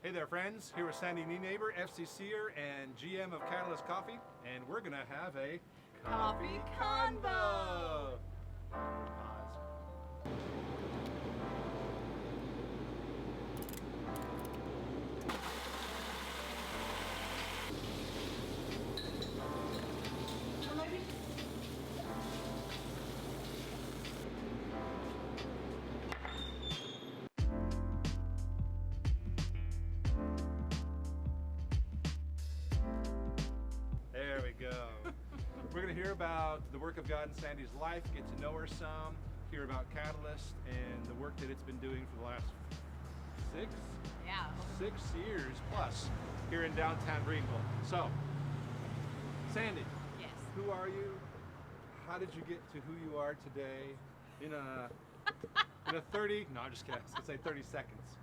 Hey there, friends. Here with Sandy Nienaber, FCCer and GM of Catalyst Coffee, and we're gonna have a Coffee Convo. Pause. There we go. We're going to hear about the work of God in Sandy's life, get to know her some, hear about Catalyst and the work that it's been doing for the last 6 years plus here in downtown Greenville. So, Sandy, Yes. who are you? How did you get to who you are today in a 30, no, I'm just kidding, I was going to say 30 seconds.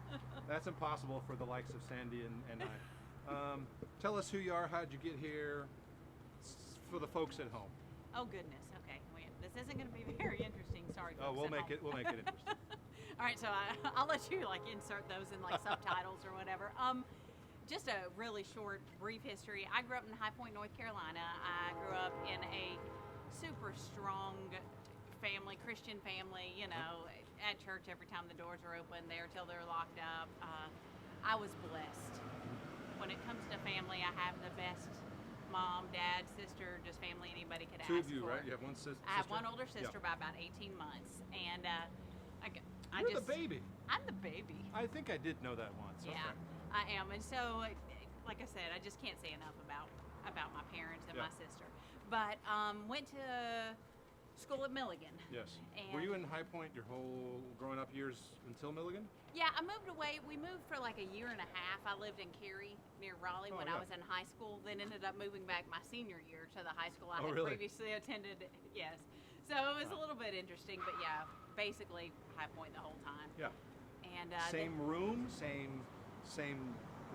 That's impossible for the likes of Sandy and I. Tell us who you are, how did you get here, for the folks at home. Oh goodness. Okay. Well, this isn't going to be very interesting. Sorry. Oh, folks we'll at make home. it interesting. All right. So I'll let you insert those in subtitles or whatever. Just a really short, brief history. I grew up in High Point, North Carolina. I grew up in a super strong family, Christian family. You know, at church every time the doors are open, there till they're locked up. I was blessed. When it comes to family, I have the best mom, dad, sister, just family anybody could ask for. Two of you, right? You have one sister? I have one older sister by about 18 months. And You're the baby. I'm the baby. I think I did know that once. Yeah, Okay. I am. And so, like I said, I just can't say enough about my parents and Yeah. my sister. But went to school at Milligan. Yes. And Were you in High Point your whole growing up years until Milligan? Yeah, I moved away. We moved for like a year and a half. I lived in Cary near Raleigh when I was in high school, then ended up moving back my senior year to the high school I had previously attended. Yes. So it was a little bit interesting, but yeah, basically High Point the whole time. Yeah. And Same room, same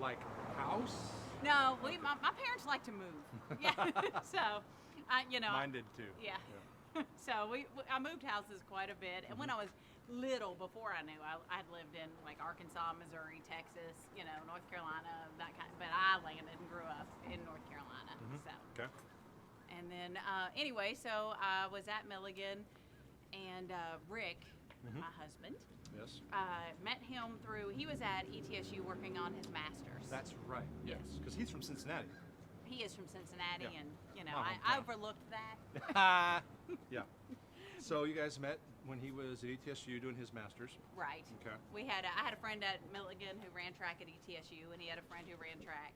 like house? No, my parents like to move. Yeah. So, Mine did too. Yeah. So I moved houses quite a bit, and when I was little, before I knew, I'd lived in like Arkansas, Missouri, Texas, North Carolina, that kind. But I landed and grew up in North Carolina. So. Okay. And then anyway, so I was at Milligan, and Rick, my husband. Yes. Met him through. He was at ETSU working on his master's. That's right. Yes. Because he's from Cincinnati. He is from Cincinnati, Yeah. and My I hometown. overlooked that. Yeah. So you guys met when he was at ETSU doing his master's. Right. Okay. I had a friend at Milligan who ran track at ETSU, and he had a friend who ran track,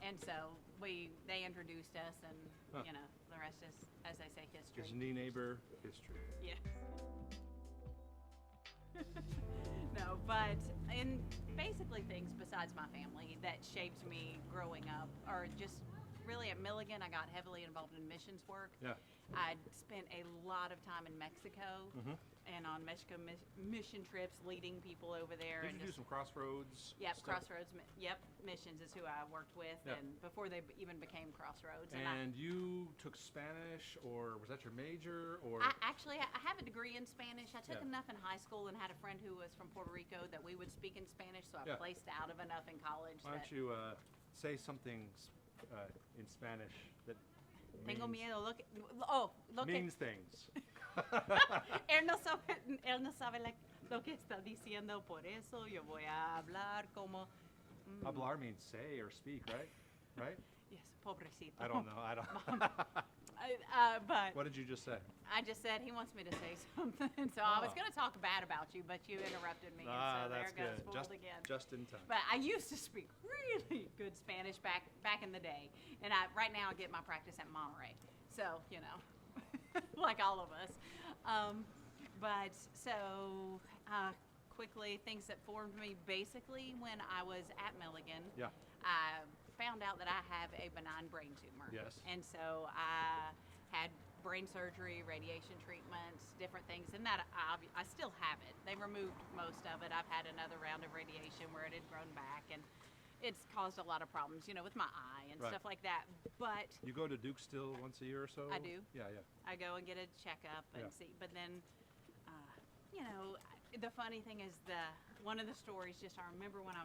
and so they introduced us, and the rest is, as they say, history. His Nienaber history. Yeah. No, but in basically things besides my family that shaped me growing up, or just really at Milligan, I got heavily involved in missions work. Yeah. I'd spent a lot of time in Mexico and on Mexico mission trips, leading people over there. Did and you do some Crossroads? Yep, stuff? Crossroads. Yep, missions is who I worked with, Yeah. and before they even became Crossroads. And you took Spanish, or was that your major, or? I have a degree in Spanish. I took Yeah. enough in high school and had a friend who was from Puerto Rico that we would speak in Spanish, so I Yeah. placed out of enough in college. Why don't you say something in Spanish that Tengo means, miedo. Look means things. él no sabe lo que está diciendo, por eso yo voy a hablar como. Hablar means say or speak, right? Right? Yes, pobrecito. I don't know. I don't. But What did you just say? I just said he wants me to say something, so I was going to talk bad about you, but you interrupted me, and so That's there goes good. fooled again. Just in time. But I used to speak really good Spanish back in the day, and right now I get my practice at Monterey. So like all of us. But so quickly, things that formed me basically when I was at Milligan. Yeah. I found out that I have a benign brain tumor. Yes. And so I had brain surgery, radiation treatments, different things, and that I still have it. They removed most of it. I've had another round of radiation where it had grown back, and it's caused a lot of problems, with my eye and stuff like that. But You go to Duke still once a year or so? I do. Yeah. I go and get a checkup and see, but then, the funny thing is one of the stories. Just I remember when I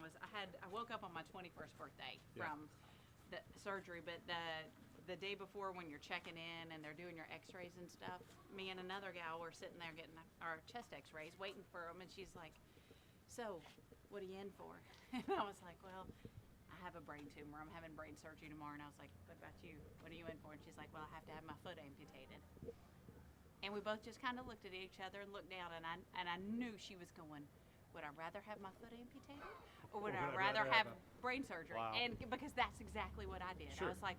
woke up on my 21st birthday from the surgery, but the day before when you're checking in and they're doing your X-rays and stuff, me and another gal were sitting there getting our chest X-rays, waiting for them, and she's like, "So, what are you in for?" And I was like, "Well, I have a brain tumor. I'm having brain surgery tomorrow." And I was like, "What about you? What are you in for?" And she's like, "Well, I have to have my foot amputated." And we both just kind of looked at each other and looked down, and I knew she was going, "Would I rather have my foot amputated, or would I rather have brain surgery?" Wow. And because that's exactly what I did. Sure. I was like,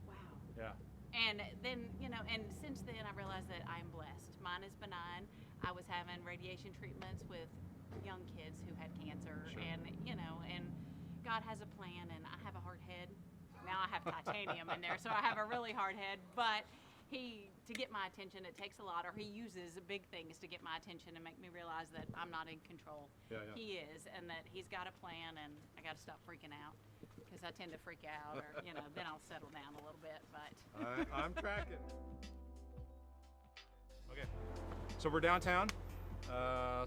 "Wow." Yeah. And then, and since then I realized that I'm blessed. Mine is benign. I was having radiation treatments with young kids who had cancer, Sure. and and God has a plan, and I have a hard head. Now I have titanium in there, so I have a really hard head, but to get my attention, it takes a lot, or he uses big things to get my attention and make me realize that I'm not in control. Yeah. He is, and that he's got a plan, and I got to stop freaking out, because I tend to freak out, or then I'll settle down a little bit. But I'm tracking. Okay, so we're downtown.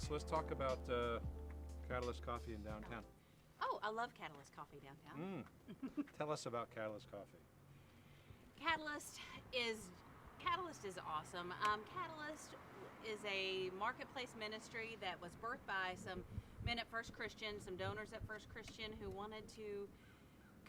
So let's talk about Catalyst Coffee in downtown. oh, I love Catalyst Coffee downtown. Tell us about Catalyst Coffee. Catalyst is awesome. Catalyst is a marketplace ministry that was birthed by some men at First Christian, some donors at First Christian, who wanted to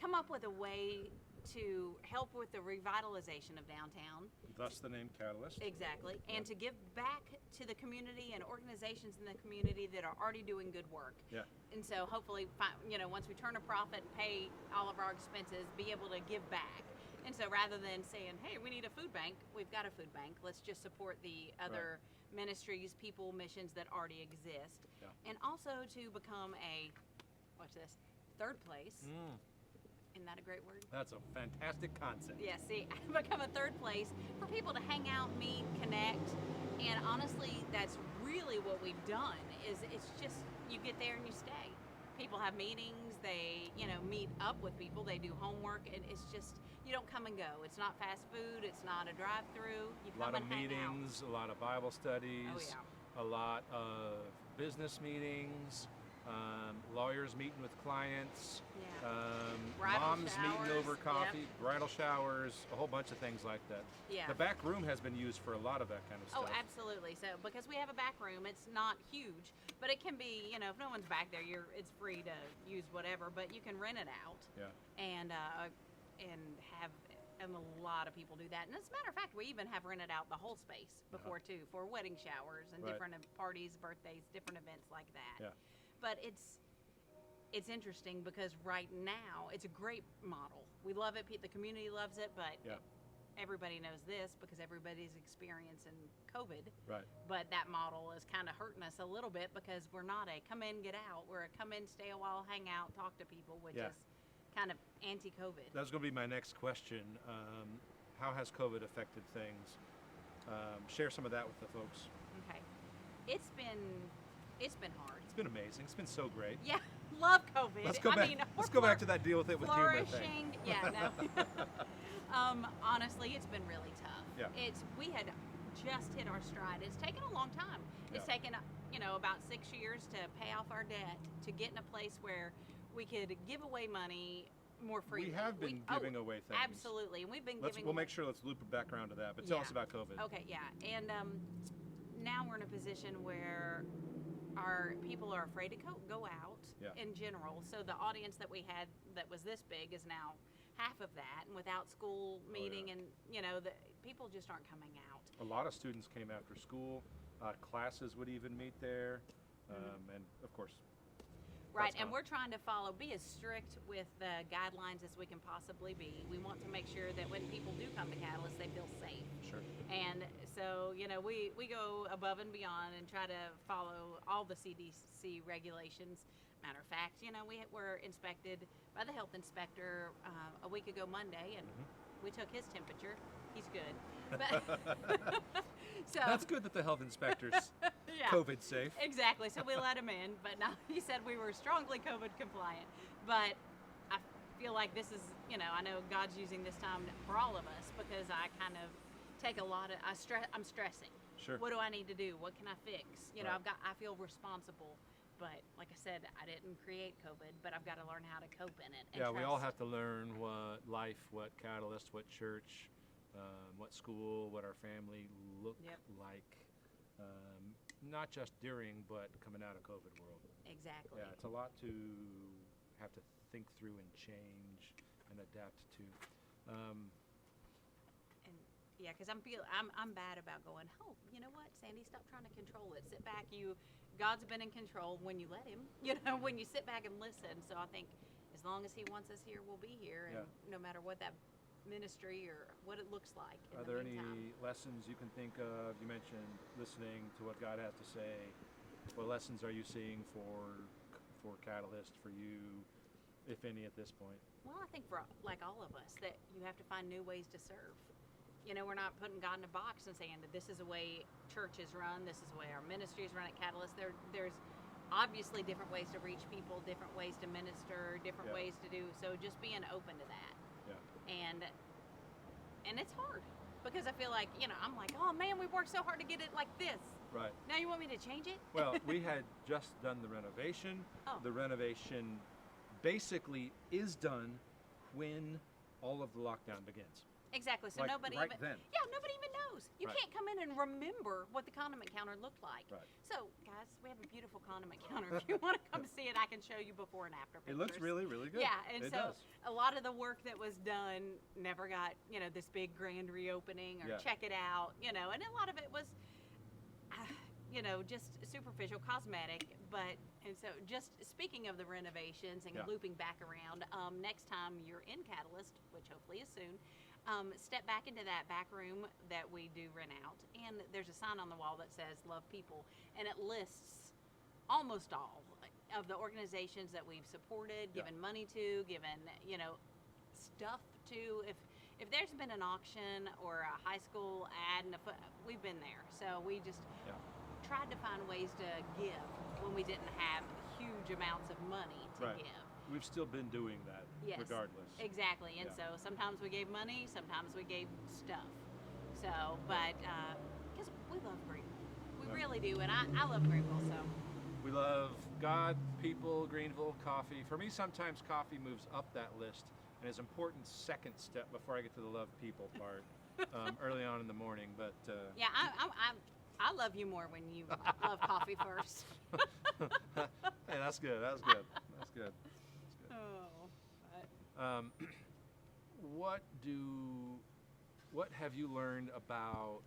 come up with a way to help with the revitalization of downtown. Thus the name Catalyst. Exactly. And to give back to the community and organizations in the community that are already doing good work. Yeah. And so hopefully, once we turn a profit and pay all of our expenses, be able to give back. And so rather than saying, "Hey, we need a food bank," we've got a food bank. Let's just support the other ministries, people, missions that already exist. Yeah. And also to become watch this, third place. Isn't that a great word? That's a fantastic concept. Yeah, see, become a third place for people to hang out, meet, connect. And honestly, that's really what we've done. It's just, you get there and you stay. People have meetings, they, meet up with people, they do homework, and it's just, you don't come and go. It's not fast food, it's not a drive-through. You A lot come of and hang out. meetings, a lot of Bible studies, Oh, yeah. a lot of business meetings, lawyers meeting with clients, Yeah. Bridal moms meeting showers, over coffee, bridal showers, a whole bunch of things like that. Yeah. The back room has been used for a lot of that kind of stuff. Oh, absolutely. So because we have a back room, it's not huge, but it can be, if no one's back there, it's free to use whatever, but you can rent it out. Yeah. And a lot of people do that. And as a matter of fact, we even have rented out the whole space before too, for wedding showers and Right. different parties, birthdays, different events like that. Yeah. But it's interesting because right now it's a great model. We love it. The community loves it, but Yeah. everybody knows this because everybody's experiencing COVID. Right. But that model is kind of hurting us a little bit because we're not a come in, get out. We're a come in, stay a while, hang out, talk to people, which Yeah. is kind of anti-COVID. That's going to be my next question. How has COVID affected things? Share some of that with the folks. Okay. It's been hard. It's been amazing. It's been so great. Yeah, love COVID. Let's go back. Let's go back to that deal with it with humor thing. flourishing. Yeah, no. Honestly, it's been really tough. Yeah. We had just hit our stride. It's taken a long time. It's Yeah. taken about 6 years to pay off our debt, to get in a place where we could give away money more freely. We have been giving away things. Absolutely, and we've been giving. We'll make sure let's loop it back around to that. But tell us Yeah. about COVID. Okay, yeah, and now we're in a position where our people are afraid to go out Yeah. in general. So the audience that we had that was this big is now half of that, and without school meeting, and the people just aren't coming out. A lot of students came after school. Classes would even meet there, and of course. Right, that's and gone. we're trying to follow, be as strict with the guidelines as we can possibly be. We want to make sure that when people do come to Catalyst, they feel safe. Sure. And so, we go above and beyond and try to follow all the CDC regulations. Matter of fact, we were inspected by the health inspector a week ago Monday, and we took his temperature. He's good. But so That's good that the health inspector's yeah. COVID safe. Exactly. So we let him in, but now he said we were strongly COVID compliant. But I feel like this is, I know God's using this time for all of us because I kind of take a lot of, I'm stressing. Sure. What do I need to do? What can I fix? You know, Right. I feel responsible. But like I said, I didn't create COVID, but I've got to learn how to cope in it. And Yeah, we all trust. have to learn what life, what Catalyst, what church, what school, what our family look Yep. like, not just during, but coming out of COVID world. Exactly. Yeah, it's a lot to have to think through and change and adapt to. And yeah, because I'm bad about going, oh, you know what, Sandy, stop trying to control it. Sit back. God's been in control when you let him. You know, when you sit back and listen. So I think as long as he wants us here, we'll be here, and no matter what that ministry or what it looks like. Are there any lessons you can think of? You mentioned listening to what God has to say. What lessons are you seeing for Catalyst, for you, if any, at this point? Well, I think for like all of us, that you have to find new ways to serve. You know, we're not putting God in a box and saying that this is the way church is run, this is the way our ministry is run at Catalyst. There's obviously different ways to reach people, different ways to minister, different ways to do. So just being open to that. Yeah. And it's hard because I feel like, you know, I'm like, oh man, we worked so hard to get it like this. Right. Now you want me to change it? Well, we had just done the renovation. Oh. The renovation basically is done when all of the lockdown begins. Exactly. So Like, nobody right even then. Yeah, nobody even knows. You Right. can't come in and remember what the condiment counter looked like. Right. So, guys, we have a beautiful condiment counter. If you want to come see it, I can show you before and after pictures. It looks really, really good. Yeah, and it so does. a lot of the work that was done never got, you know, this big grand reopening or Yeah. check it out, you know, and a lot of it was, you know, just superficial, cosmetic. And so just speaking of the renovations and Yeah. looping back around, next time you're in Catalyst, which hopefully is soon, step back into that back room that we do rent out, and there's a sign on the wall that says "Love People," and it lists almost all of the organizations that we've supported, given money to, given, you know, stuff to. If there's been an auction or a high school ad, we've been there. So we just tried to find ways to give when we didn't have huge amounts of money to Right. give. We've still been doing that Yes, regardless. exactly. And Yeah. so sometimes we gave money, sometimes we gave stuff. So, but because we love Greenville, we Yeah. really do, and I love Greenville. So, We love God, people, Greenville, coffee. For me, sometimes coffee moves up that list and is an important second step before I get to the love people part early on in the morning. But yeah, I love you more when you love coffee first. hey, that's good. That's good. That's good. Oh, What have you learned about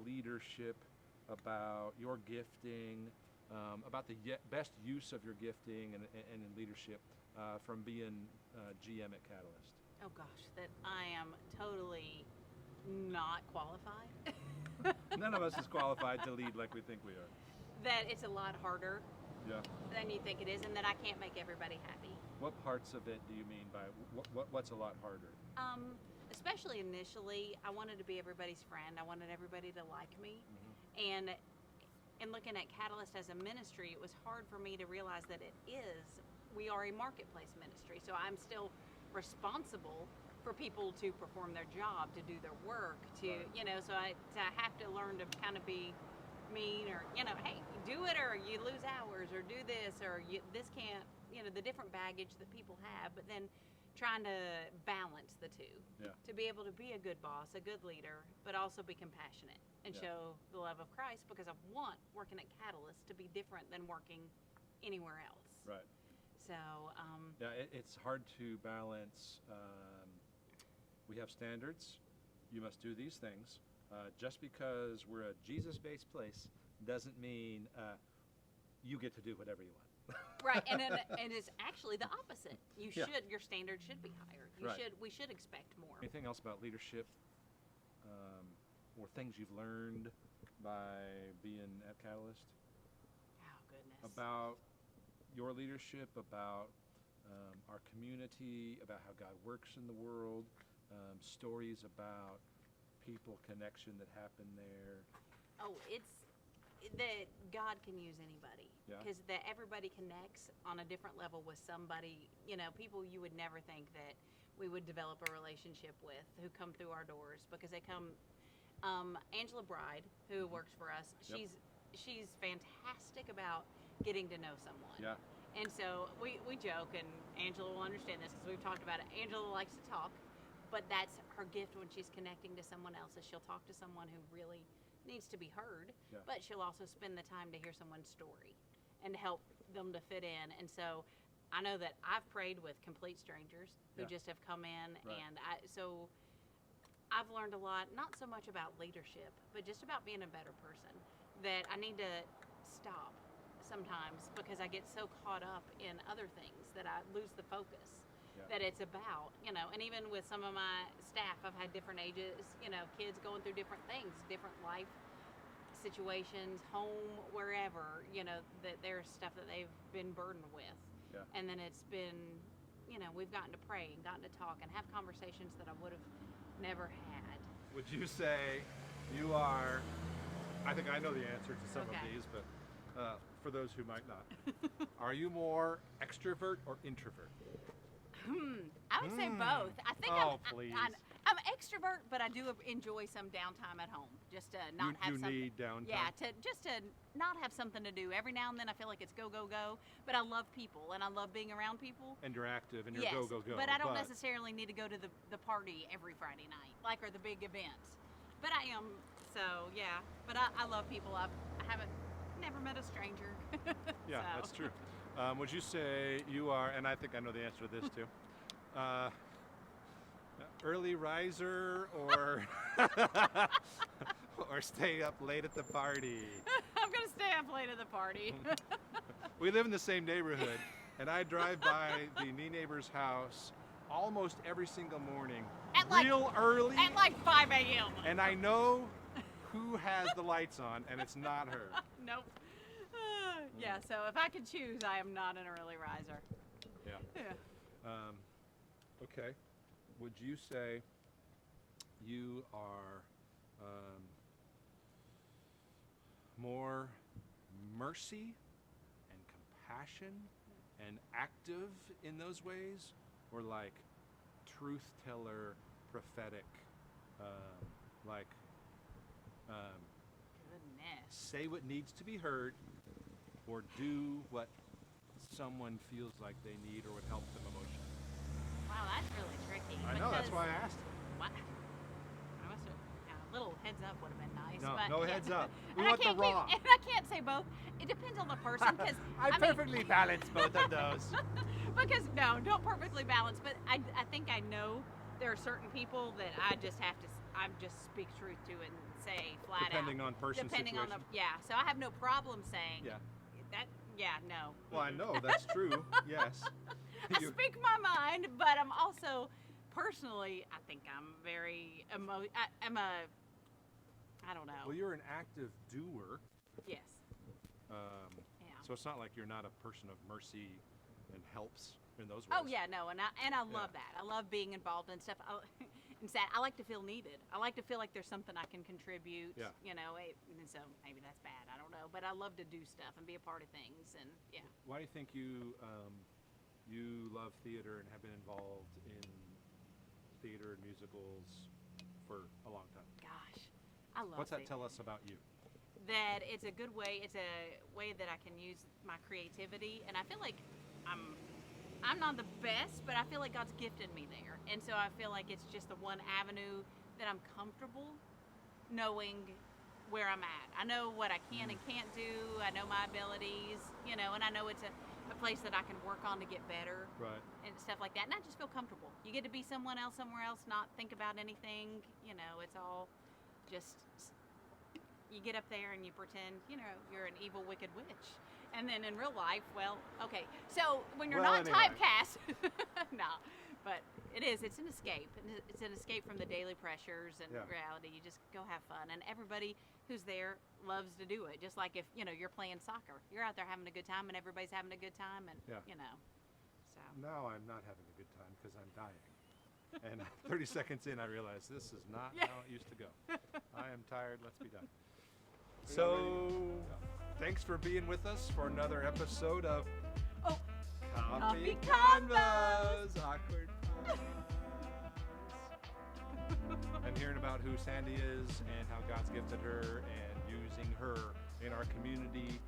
leadership, about your gifting, about the best use of your gifting and in leadership from being GM at Catalyst? oh gosh, that I am totally not qualified. None of us is qualified to lead like we think we are. That it's a lot harder Yeah. than you think it is, and that I can't make everybody happy. What parts of it do you mean by what's a lot harder? Especially initially, I wanted to be everybody's friend. I wanted everybody to like me. Mm-hmm. And looking at Catalyst as a ministry, it was hard for me to realize that we are a marketplace ministry. So I'm still responsible for people to perform their job, to do their work, to, Right. you know, so I have to learn to kind of be mean, or, you know, hey, do it or you lose hours, or do this, or this can't, you know, the different baggage that people have, but then trying to balance the two. Yeah. To be able to be a good boss, a good leader, but also be compassionate and Yeah. show the love of Christ, because I want working at Catalyst to be different than working anywhere else. Right. So, Yeah, it's hard to balance. We have standards. You must do these things. Just because we're a Jesus-based place doesn't mean you get to do whatever you want. right, and it's actually the opposite. Yeah. Your standards should be higher. Right. We should expect more. Anything else about leadership or things you've learned by being at Catalyst? Oh goodness. About your leadership, about our community, about how God works in the world, stories about people connection that happen there. Oh, it's that God can use anybody, Yeah. because that everybody connects on a different level with somebody. You know, people you would never think that we would develop a relationship with, who come through our doors, because they come Angela Bride, who works for us, she's fantastic about getting to know someone. Yeah. And so we joke, and Angela will understand this because we've talked about it. Angela likes to talk, but that's her gift when she's connecting to someone else, is she'll talk to someone who really needs to be heard, but she'll also spend the time to hear someone's story and help them to fit in. And so I know that I've prayed with complete strangers who just have come in, and so I've learned a lot, not so much about leadership, but just about being a better person, that I need to stop sometimes because I get so caught up in other things that I lose the focus that it's about, and even with some of my staff, I've had different ages, kids going through different things, different life situations, home, wherever, that there's stuff that they've been burdened with. Yeah. And then it's been, we've gotten to pray and gotten to talk and have conversations that I would have never had. Would you say you are, I think I know the answer to some of these, but for those who might not, are you more extrovert or introvert? I would say both. I think I'm extrovert, but I do enjoy some downtime at home, just to not have something. You need downtime. Yeah, just to not have something to do. Every now and then I feel like it's go, go, go, but I love people and I love being around people. And you're active and you're go, go, go. But I don't necessarily need to go to the party every Friday night, or the big events. But I am, so yeah. But I love people. I haven't never met a stranger. Yeah, so. That's true. Would you say you are, and I think I know the answer to this too, early riser or or stay up late at the party? I'm going to stay up late at the party. We live in the same neighborhood, and I drive by the Nienaber's house almost every single morning, real early. At like 5 a.m. And I know who has the lights on, and it's not her. Nope. Yeah, so if I could choose, I am not an early riser. Yeah. Okay. Would you say you are more mercy and compassion and active in those ways, or like truth teller, prophetic, goodness, say what needs to be heard, or do what someone feels like they need or would help them emotionally? Wow, that's really tricky. I know, that's why I asked. What? I must have, a little heads up would have been nice. No heads up. We want the raw. And I can't say both. It depends on the person. I perfectly balance both of those. Because, no, don't perfectly balance, but I think I know there are certain people that I just speak truth to and say flat Depending on person Depending situation. on so I have no problem saying no. Well, I know that's true. Yes. I speak my mind, but I'm also personally, I think I'm very I don't know. Well, you're an active doer. Yes. So it's not like you're not a person of mercy and helps in those ways. Oh yeah, no, and I love that. I love being involved in stuff. I like to feel needed. I like to feel like there's something I can contribute. Yeah. And so maybe that's bad. I don't know, but I love to do stuff and be a part of things, and yeah. Why do you think you love theater and have been involved in theater and musicals for a long time? Gosh, I love. What's that tell us about you? That it's a good way. It's a way that I can use my creativity, and I feel like I'm not the best, but I feel like God's gifted me there. And so I feel like it's just the one avenue that I'm comfortable knowing where I'm at. I know what I can and can't do. I know my abilities, and I know it's a place that I can work on to get better. Right. And stuff like that. And I just feel comfortable. You get to be someone else somewhere else, not think about anything. It's all just, you get up there and you pretend, you're an evil, wicked witch. And then in real life, so when you're not typecast, no, but it's an escape. It's an escape from the daily pressures and reality. You just go have fun. And everybody who's there loves to do it. Just like if, you're playing soccer. You're out there having a good time and everybody's having a good time and, so. Now I'm not having a good time because I'm dying. And 30 seconds in, I realize this is not how it used to go. I am tired. Let's be done. So, thanks for being with us for another episode of Coffee Convos. Awkward pause. and hearing about who Sandy is and how God's gifted her and using her in our community